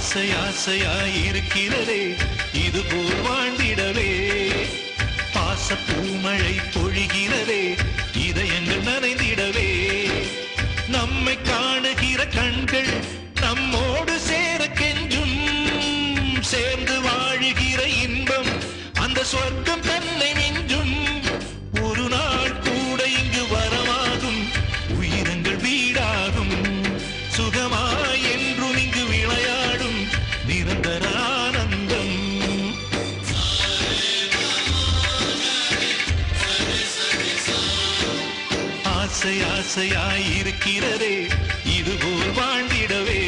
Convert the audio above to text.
ஆசை ஆசையாயிருக்கிறதே இதுபோல் வாழ்ந்திடவே பாச பூமழை பொழிகிறதே இதயங்கள் நனைந்திடவே நம்மை காணுகிற கண்கள் நம்மோடு சேர கெஞ்சும் சேர்ந்து வாழுகிற இன்பம் அந்த சொர்க்கம் தன்னை மிஞ்சும் ஒரு நாள் கூட இங்கு வரமாகும் உயிரங்கள் வீடாகும் சுகமாய் என்றும் இங்கு விளையாடும் நிரந்தர ஆனந்தம் ஆசை ஆசையாயிருக்கிறதே இதுபோல் வாழ்ந்திடவே